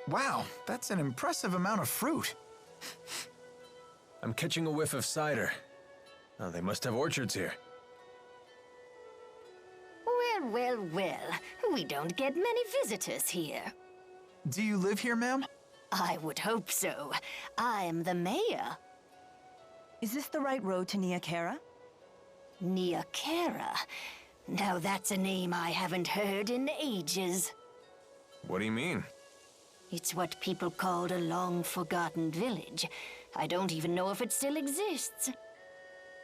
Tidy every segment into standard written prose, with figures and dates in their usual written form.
Wow, that's an impressive amount of fruit. I'm catching a whiff of cider. Oh, they must have orchards here. Well, well, well. We don't get many visitors here. Do you live here, ma'am? I would hope so. I'm the mayor. Is this the right road to Niakara? Niakara? Now that's a name I haven't heard in ages. What do you mean? It's what people called a long-forgotten village. I don't even know if it still exists.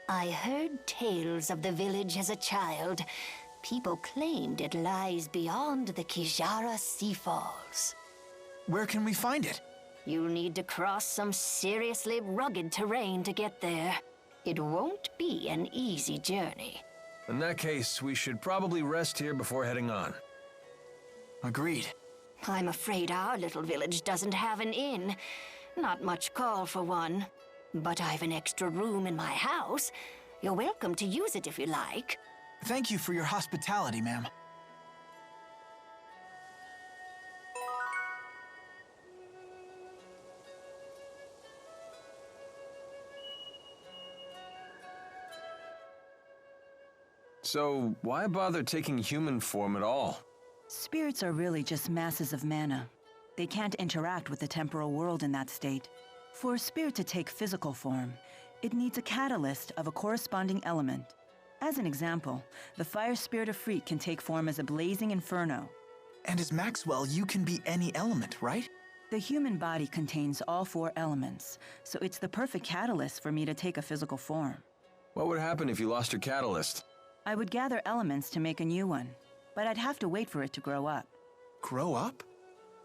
I heard tales of the village as a child. People claimed it lies beyond the Kijara Sea Falls. Where can we find it? You'll need to cross some seriously rugged terrain to get there. It won't be an easy journey. In that case, we should probably rest here before heading on. Agreed. I'm afraid our little village doesn't have an inn. Not much call for one. But I've an extra room in my house. You're welcome to use it if you like. Thank you for your hospitality, ma'am. So, why bother taking human form at all? Spirits are really just masses of mana. They can't interact with the temporal world in that state. For a spirit to take physical form, it needs a catalyst of a corresponding element. As an example, the fire spirit of Freak can take form as a blazing inferno. And as Maxwell, you can be any element, right? The human body contains all 4 elements, so it's the perfect catalyst for me to take a physical form. What would happen if you lost your catalyst? I would gather elements to make a new one, but I'd have to wait for it to grow up. Grow up?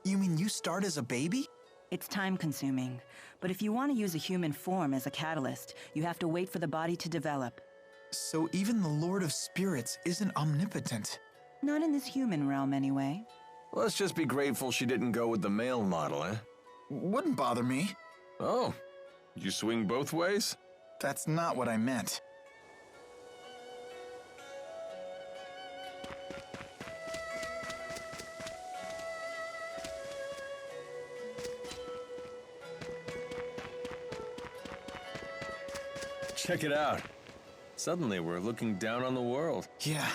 You mean you start as a baby? It's time-consuming, but if you want to use a human form as a catalyst, you have to wait for the body to develop. So even the Lord of Spirits isn't omnipotent. Not in this human realm, anyway. Let's just be grateful she didn't go with the male model, eh? Wouldn't bother me. Oh, you swing both ways? That's not what I meant. Check it out. Suddenly we're looking down on the world. Yeah,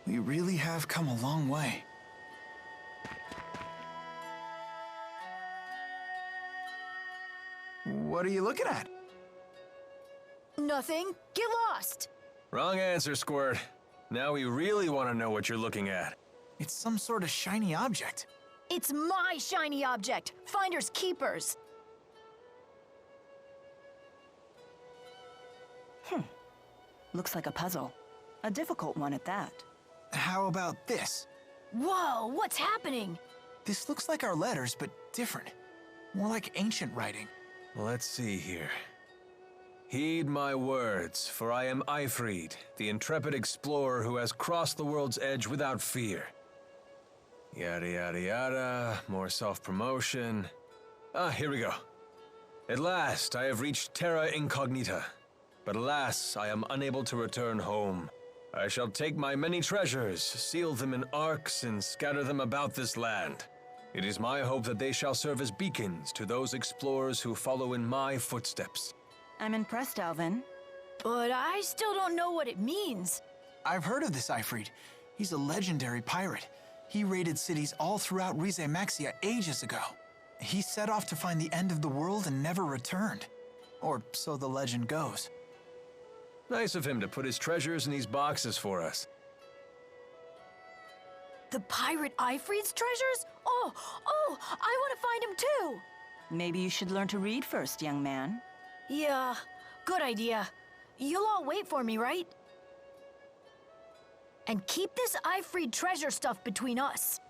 we really have come a long way. What are you looking at? Nothing. Get lost. Wrong answer, Squirt. Now we really want to know what you're looking at. It's some sort of shiny object. It's my shiny object. Finders keepers. Looks like a puzzle. A difficult one at that. How about this? Whoa, what's happening? This looks like our letters, but different. More like ancient writing. Let's see here. Heed my words, for I am Ifrid, the intrepid explorer who has crossed the world's edge without fear. Yada yada yada, more self-promotion. Here we go. At last, I have reached Terra Incognita. But alas, I am unable to return home. I shall take my many treasures, seal them in arks, and scatter them about this land. It is my hope that they shall serve as beacons to those explorers who follow in my footsteps. I'm impressed, Alvin. But I still don't know what it means. I've heard of this Ifrid. He's a legendary pirate. He raided cities all throughout Rize Maxia ages ago. He set off to find the end of the world and never returned. Or so the legend goes. Nice of him to put his treasures in these boxes for us. The pirate Ifrid's treasures? Oh, I want to find him too. Maybe you should learn to read first, young man. Yeah, good idea. You'll all wait for me, right? And keep this Ifrid treasure stuff between us.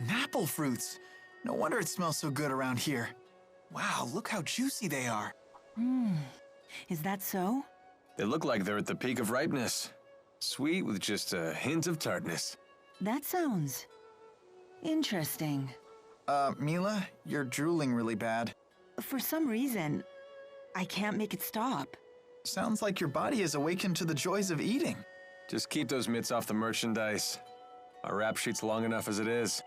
Apple fruits. No wonder it smells so good around here. Wow, look how juicy they are. Is that so? They look like they're at the peak of ripeness. Sweet with just a hint of tartness. That sounds interesting. Milla, you're drooling really bad. For some reason, I can't make it stop. Sounds like your body is awakened to the joys of eating. Just keep those mitts off the merchandise. Our rap sheet's long enough as it is.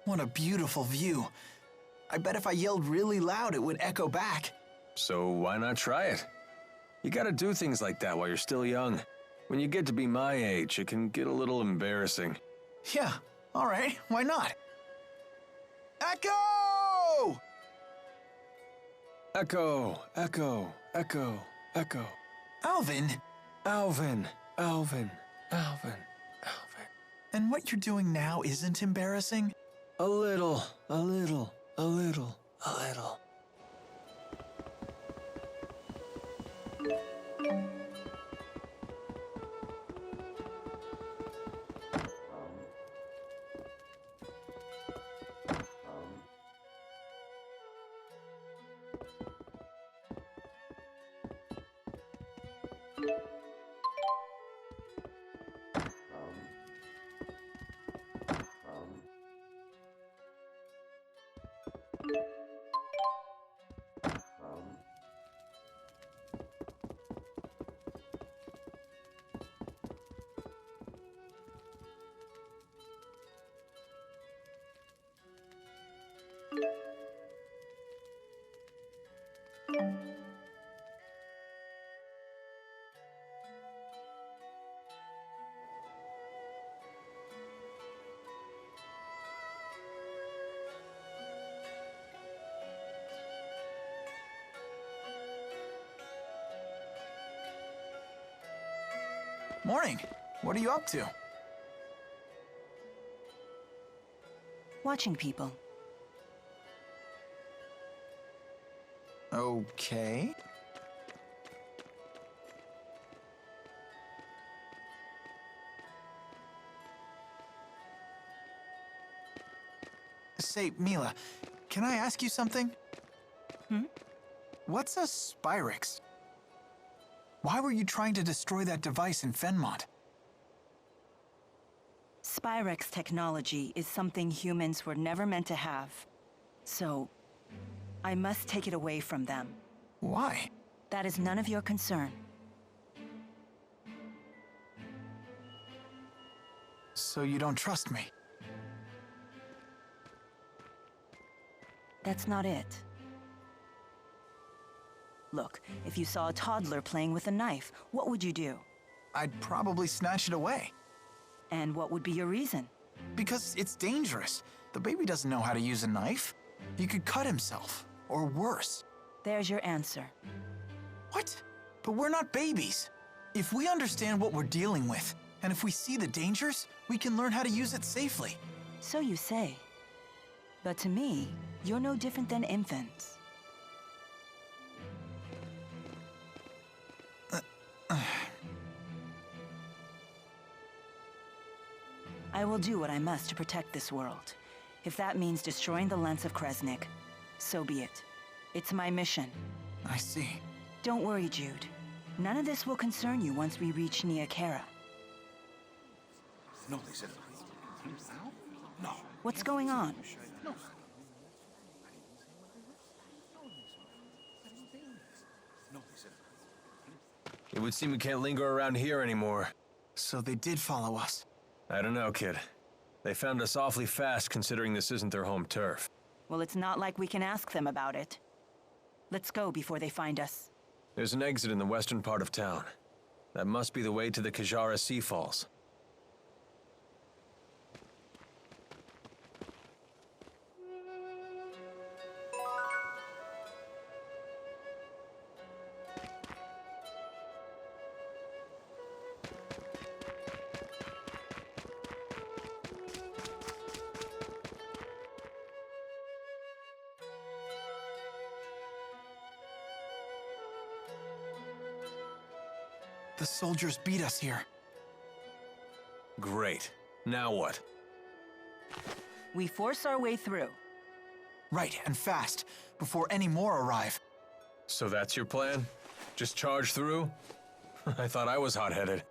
What a beautiful view. I bet if I yelled really loud, it would echo back. So why not try it? You gotta do things like that while you're still young. When you get to be my age, it can get a little embarrassing. Yeah, all right, why not? Echo! Echo, echo, echo, echo. Alvin! Alvin, Alvin, Alvin, Alvin. And what you're doing now isn't embarrassing? A little, a little, a little, a little. Morning. What are you up to? Watching people. Okay. Say, Milla, can I ask you something? What's a Spyrix? Why were you trying to destroy that device in Fenmont? Spyrex technology is something humans were never meant to have. So, I must take it away from them. Why? That is none of your concern. So you don't trust me? That's not it. Look, if you saw a toddler playing with a knife, what would you do? I'd probably snatch it away. And what would be your reason? Because it's dangerous. The baby doesn't know how to use a knife. He could cut himself, or worse. There's your answer. What? But we're not babies. If we understand what we're dealing with, and if we see the dangers, we can learn how to use it safely. So you say. But to me, you're no different than infants. I will do what I must to protect this world. If that means destroying the lens of Kresnik, so be it. It's my mission. I see. Don't worry, Jude. None of this will concern you once we reach Nia Khera. No, they said. No. What's going on? It would seem we can't linger around here anymore. So they did follow us. I don't know, kid. They found us awfully fast considering this isn't their home turf. Well, it's not like we can ask them about it. Let's go before they find us. There's an exit in the western part of town. That must be the way to the Kajara Sea Falls. The soldiers beat us here. Great. Now what? We force our way through. Right, and fast, before any more arrive. So that's your plan? Just charge through? I thought I was hot-headed.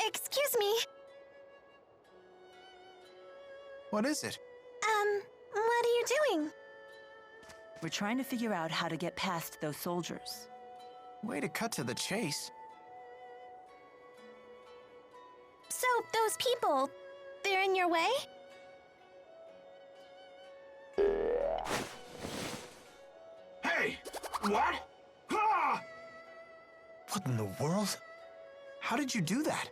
Excuse me. What is it? What are you doing? We're trying to figure out how to get past those soldiers. Way to cut to the chase. those people? They're in your way? Hey! What? Ah! What in the world? How did you do that?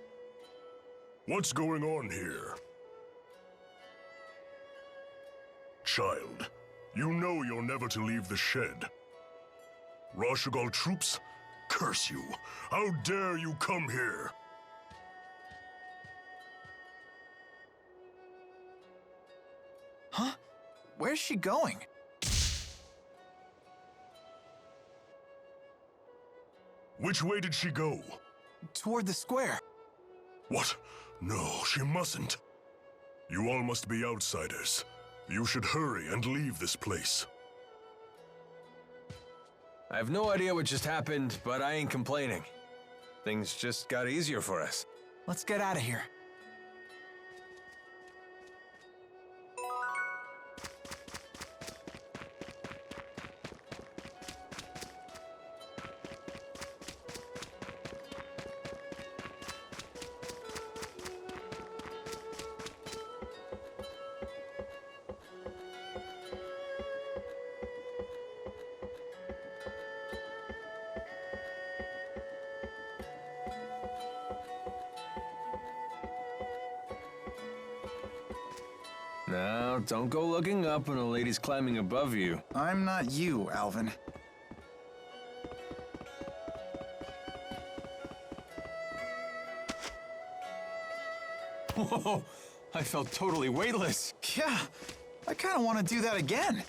What's going on here? Child, you know you're never to leave the shed. Rashugal troops? Curse you! How dare you come here? Huh? Where's she going? Which way did she go? Toward the square. What? No, she mustn't. You all must be outsiders. You should hurry and leave this place. I have no idea what just happened, but I ain't complaining. Things just got easier for us. Let's get out of here. Now, don't go looking up when a lady's climbing above you. I'm not you, Alvin. Whoa! I felt totally weightless. Yeah, I kind of want to do that again.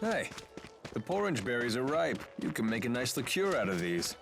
Hey, the orange berries are ripe. You can make a nice liqueur out of these.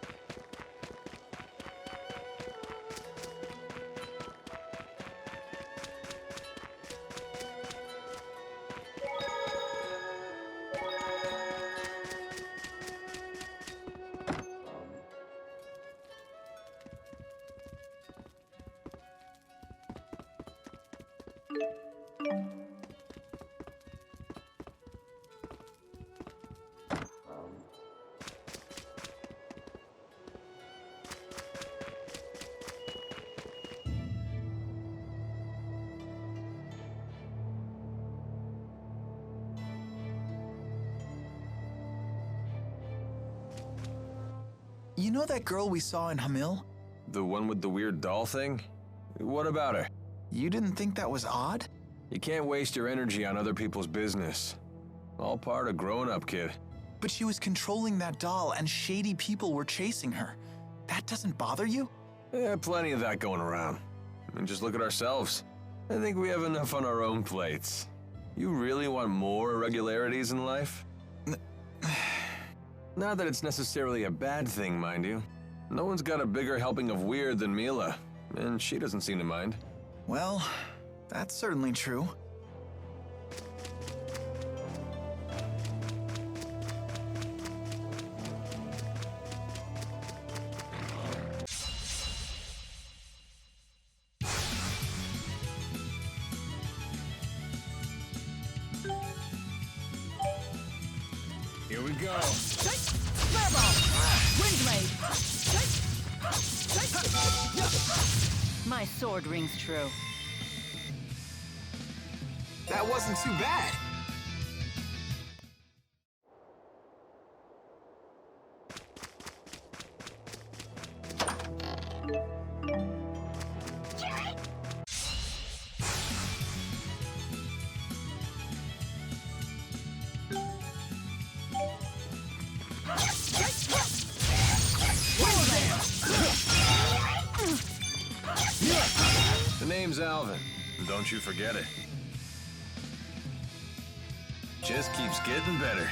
You know that girl we saw in Hamil? The one with the weird doll thing? What about her? You didn't think that was odd? You can't waste your energy on other people's business. All part of growing up, kid. But she was controlling that doll and shady people were chasing her. That doesn't bother you? Yeah, plenty of that going around. I mean, just look at ourselves. I think we have enough on our own plates. You really want more irregularities in life? Not that it's necessarily a bad thing, mind you. No one's got a bigger helping of weird than Milla, and she doesn't seem to mind. Well, that's certainly true. Here we go. My sword rings true. That wasn't too bad. The name's Alvin. Don't you forget it. Just keeps getting better.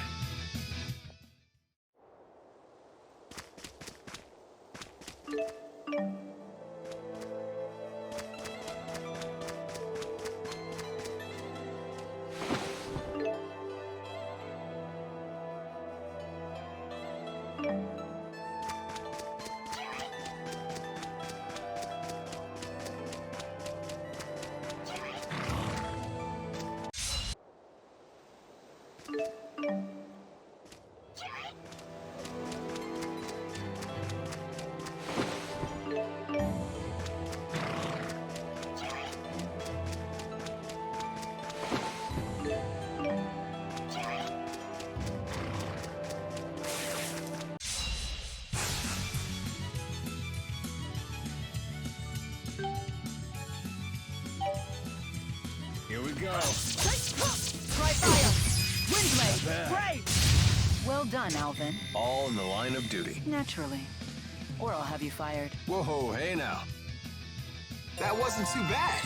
go. Try fire! Windblade! Brave! Well done, Alvin. All in the line of duty. Naturally. Or I'll have you fired. Whoa, hey now. That wasn't too bad.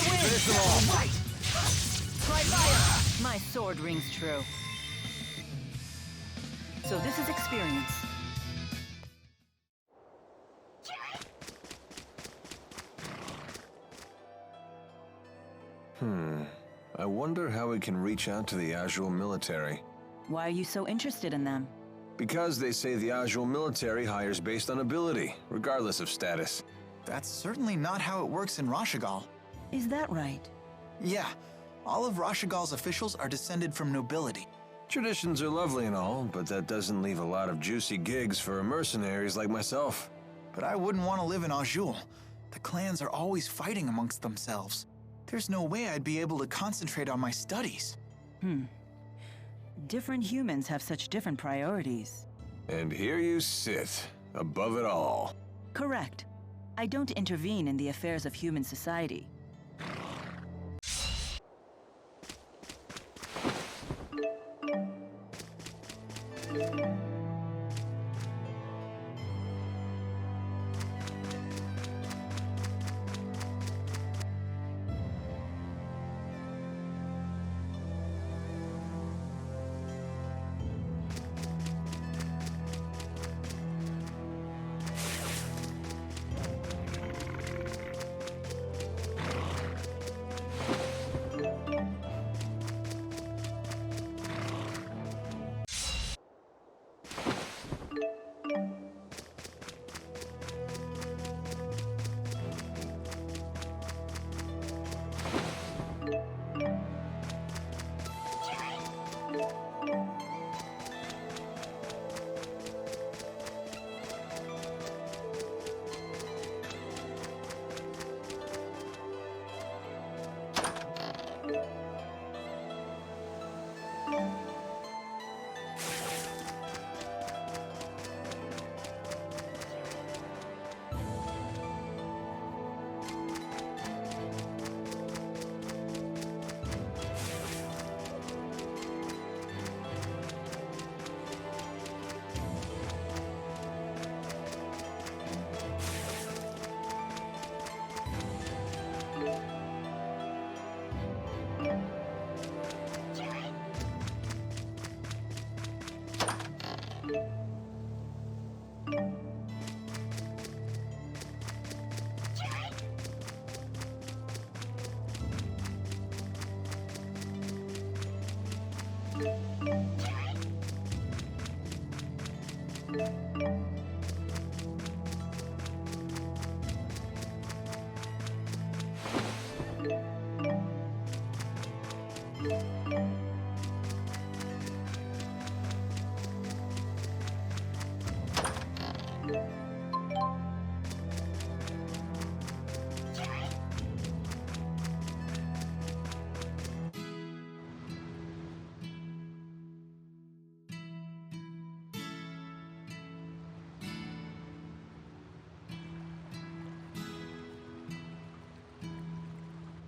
Finish them all. Try fire! My sword rings true. So this is experience. I wonder how we can reach out to the Azul military. Why are you so interested in them? Because they say the Azul military hires based on ability, regardless of status. That's certainly not how it works in Rashagal. Is that right? Yeah, all of Rashagal's officials are descended from nobility. Traditions are lovely and all, but that doesn't leave a lot of juicy gigs for mercenaries like myself. But I wouldn't want to live in Azul. The clans are always fighting amongst themselves. There's no way I'd be able to concentrate on my studies. Different humans have such different priorities. And here you sit, above it all. Correct. I don't intervene in the affairs of human society.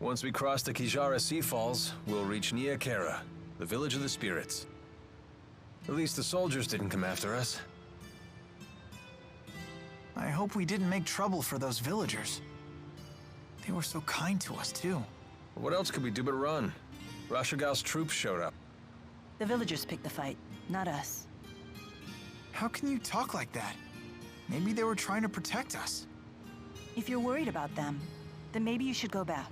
Once we cross the Kijara Sea Falls, we'll reach Niakera, the village of the spirits. At least the soldiers didn't come after us. I hope we didn't make trouble for those villagers. They were so kind to us, too. What else could we do but run? Rashigal's troops showed up. The villagers picked the fight, not us. How can you talk like that? Maybe they were trying to protect us. If you're worried about them, then maybe you should go back.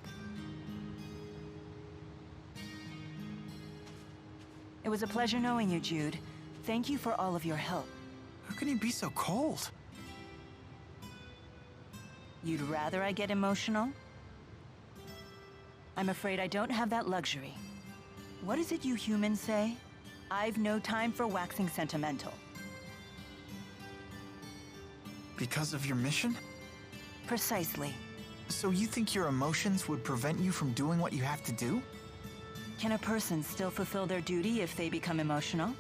It was a pleasure knowing you, Jude. Thank you for all of your help. How can you be so cold? You'd rather I get emotional? I'm afraid I don't have that luxury. What is it you humans say? I've no time for waxing sentimental. Because of your mission? Precisely. So you think your emotions would prevent you from doing what you have to do? Can a person still fulfill their duty if they become emotional?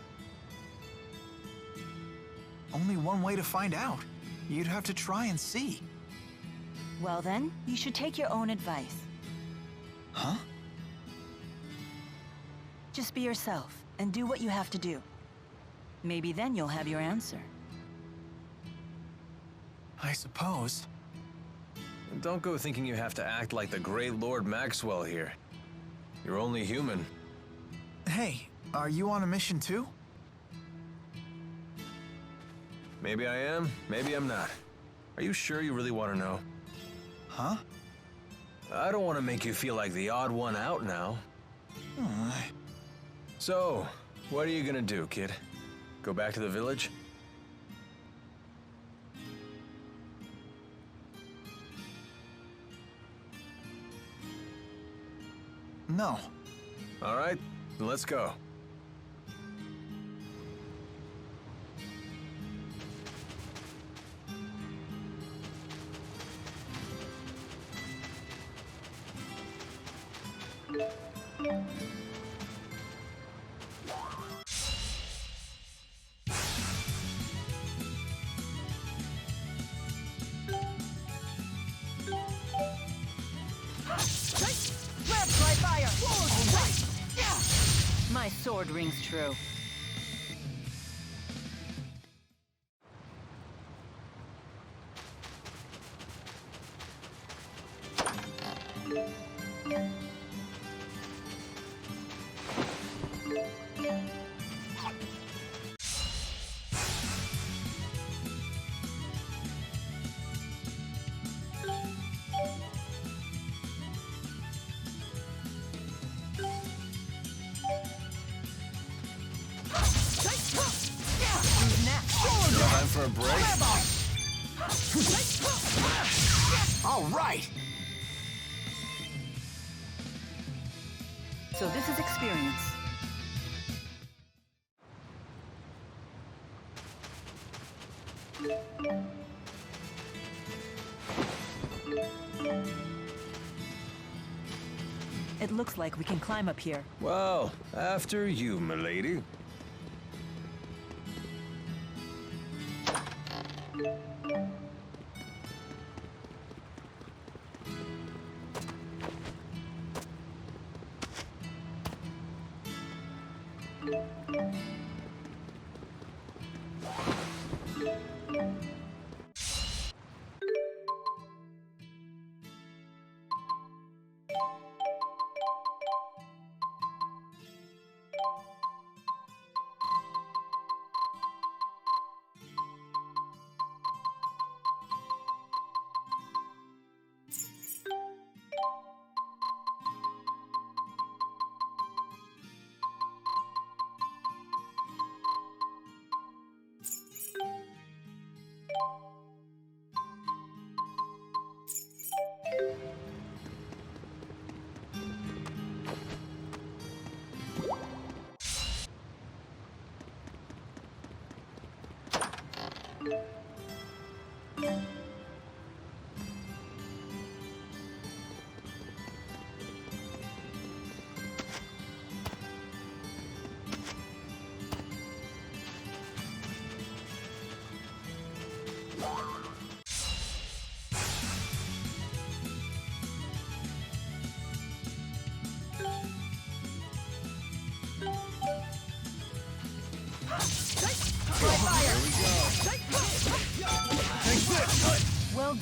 Only one way to find out. You'd have to try and see. Well then, you should take your own advice. Huh? Just be yourself and do what you have to do. Maybe then you'll have your answer. I suppose. And don't go thinking you have to act like the great Lord Maxwell here. You're only human. Hey, are you on a mission too? Maybe I am, maybe I'm not. Are you sure you really want to know? Huh? I don't want to make you feel like the odd one out now. So, what are you gonna do, kid? Go back to the village? No. All right, then let's go. My sword rings true. Time for a break? All right. So this is experience. It looks like we can climb up here. Well, after you, milady.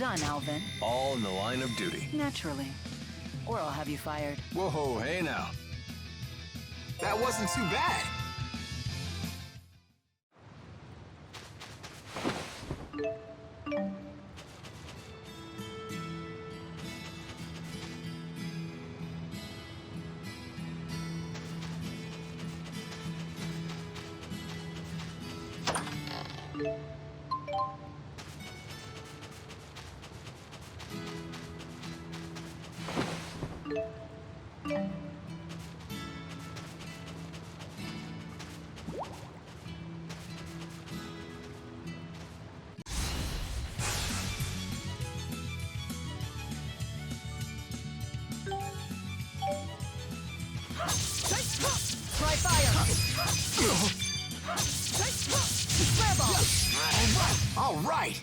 done, Alvin. All in the line of duty. Naturally. Or I'll have you fired. Whoa, hey now. That wasn't too bad. Try fire! Flare ball! All right.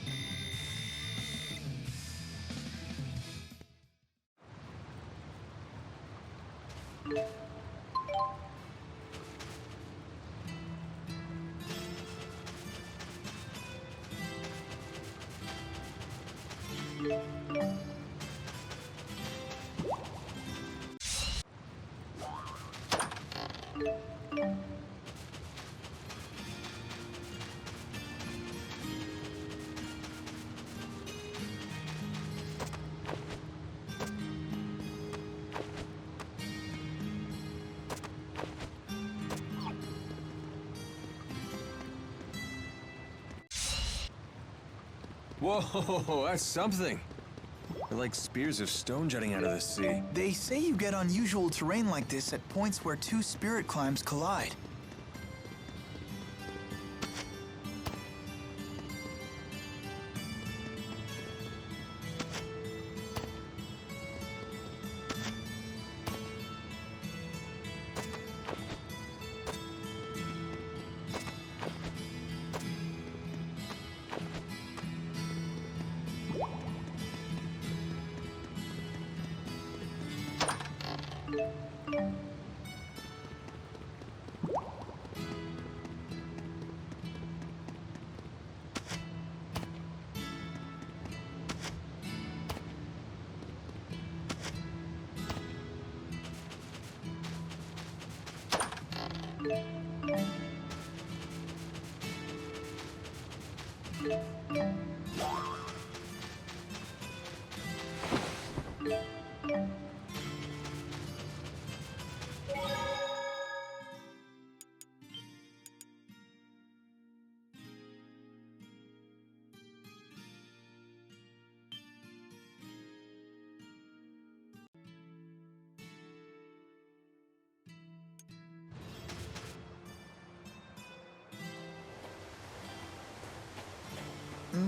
Whoa, that's something. They're like spears of stone jutting out of the sea. They say you get unusual terrain like this at points where two spirit climbs collide.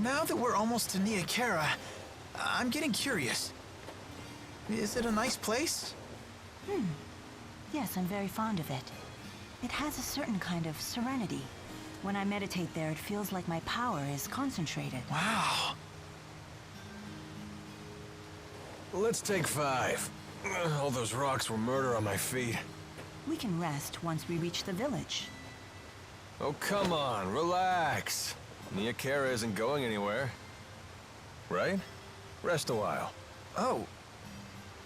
Now that we're almost to Niakara, I'm getting curious. Is it a nice place? Yes, I'm very fond of it. It has a certain kind of serenity. When I meditate there, it feels like my power is concentrated. Wow. Let's take 5. All those rocks were murder on my feet. We can rest once we reach the village. Oh, come on, relax. Niakara isn't going anywhere. Right? Rest a while. Oh,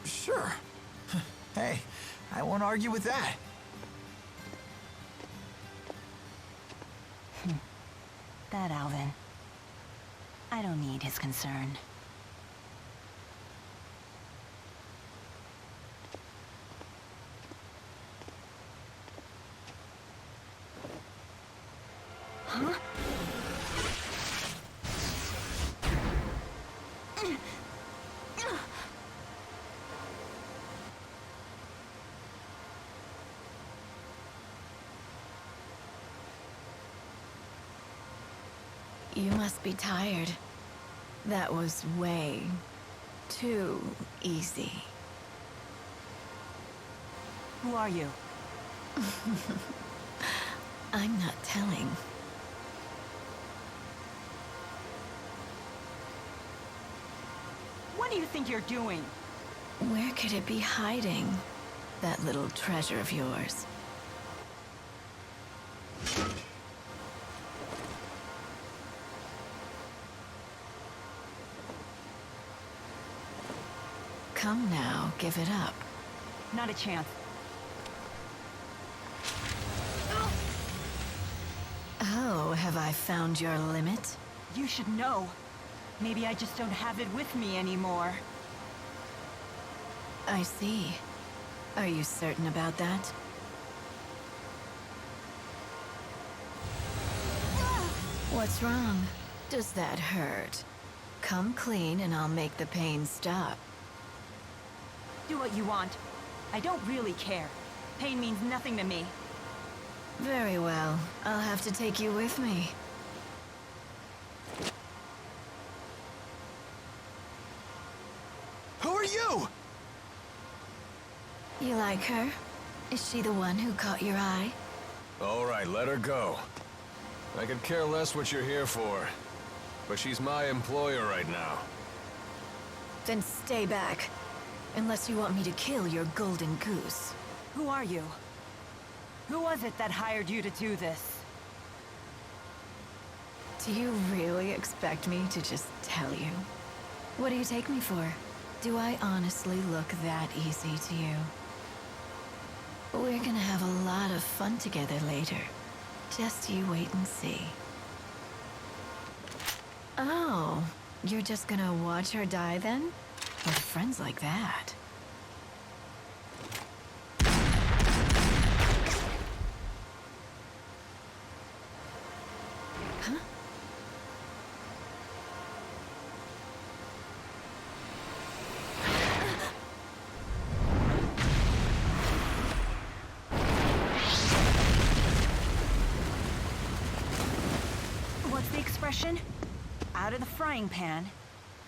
sure. Hey, I won't argue with that. That Alvin. I don't need his concern. Huh? You must be tired. That was way too easy. Who are you? I'm not telling. What do you think you're doing? Where could it be hiding? That little treasure of yours. Come now, give it up. Not a chance. Oh, have I found your limit? You should know. Maybe I just don't have it with me anymore. I see. Are you certain about that? What's wrong? Does that hurt? Come clean and I'll make the pain stop. Do what you want. I don't really care. Pain means nothing to me. Very well. I'll have to take you with me. Who are you? You like her? Is she the one who caught your eye? All right, let her go. I could care less what you're here for, but she's my employer right now. Then stay back. Unless you want me to kill your golden goose. Who are you? Who was it that hired you to do this? Do you really expect me to just tell you? What do you take me for? Do I honestly look that easy to you? We're gonna have a lot of fun together later. Just you wait and see. Oh, you're just gonna watch her die then? With friends like that. Huh? What's the expression? Out of the frying pan.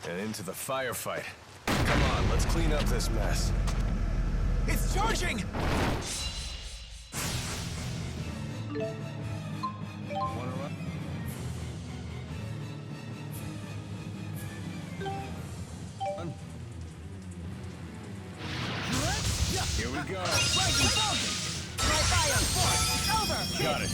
And into the firefight. Come on, let's clean up this mess. It's charging! Here we go. Got it.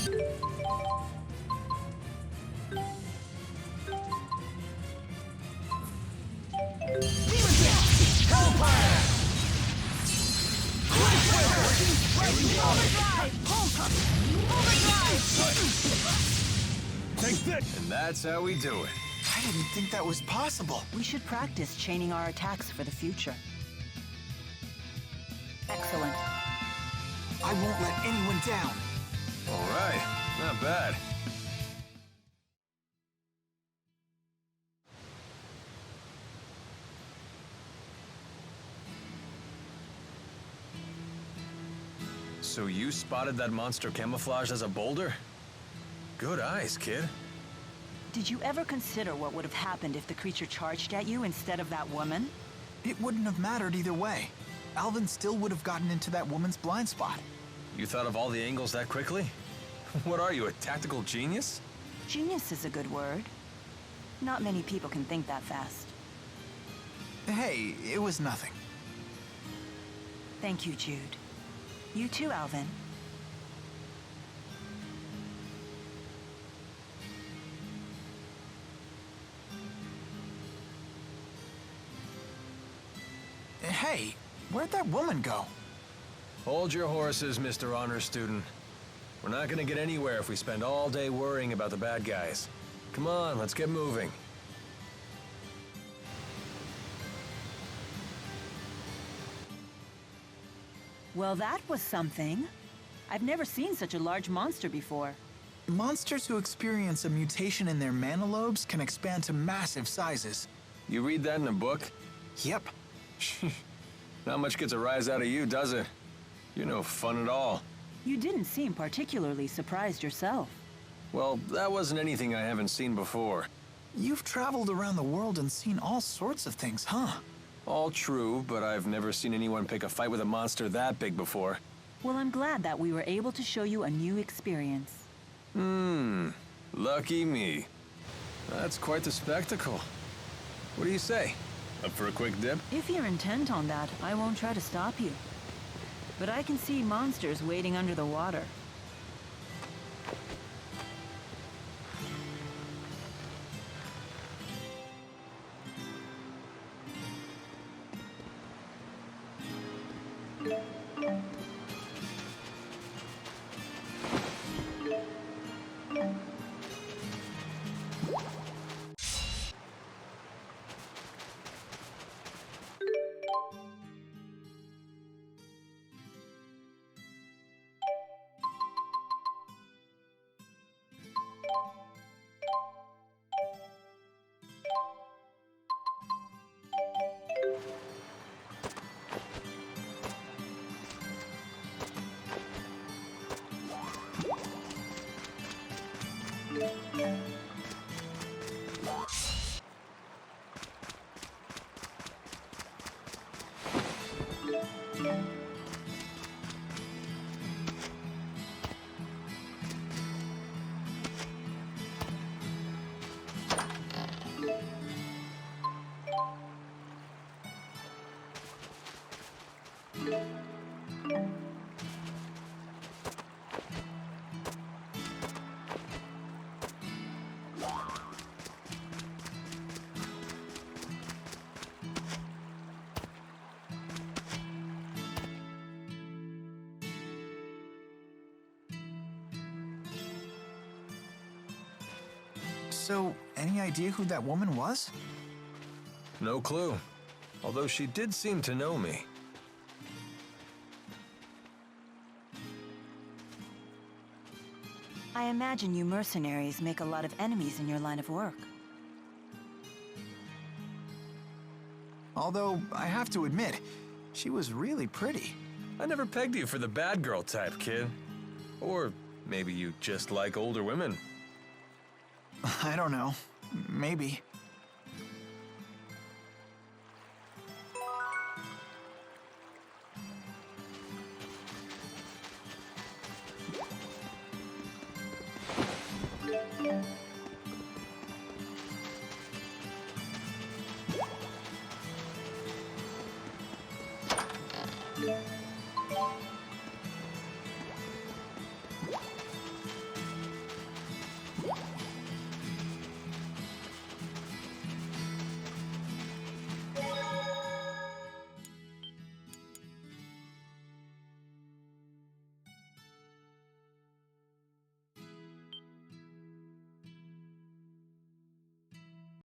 Take this! And that's how we do it. I didn't think that was possible. We should practice chaining our attacks for the future. Excellent. I won't let anyone down. All right, not bad. So you spotted that monster camouflaged as a boulder? Good eyes, kid. Did you ever consider what would have happened if the creature charged at you instead of that woman? It wouldn't have mattered either way. Alvin still would have gotten into that woman's blind spot. You thought of all the angles that quickly? What are you, a tactical genius? Genius is a good word. Not many people can think that fast. Hey, it was nothing. Thank you, Jude. You too, Alvin. Hey, where'd that woman go? Hold your horses, Mr. Honor Student. We're not gonna get anywhere if we spend all day worrying about the bad guys. Come on, let's get moving. Well, that was something. I've never seen such a large monster before. Monsters who experience a mutation in their mana lobes can expand to massive sizes. You read that in a book? Yep. Not much gets a rise out of you, does it? You're no fun at all. You didn't seem particularly surprised yourself. Well, that wasn't anything I haven't seen before. You've traveled around the world and seen all sorts of things, huh? All true, but I've never seen anyone pick a fight with a monster that big before. Well, I'm glad that we were able to show you a new experience. Lucky me. That's quite the spectacle. What do you say? Up for a quick dip? If you're intent on that, I won't try to stop you. But I can see monsters waiting under the water. So, any idea who that woman was? No clue. Although she did seem to know me. I imagine you mercenaries make a lot of enemies in your line of work. Although, I have to admit, she was really pretty. I never pegged you for the bad girl type, kid. Or maybe you just like older women. I don't know. Maybe.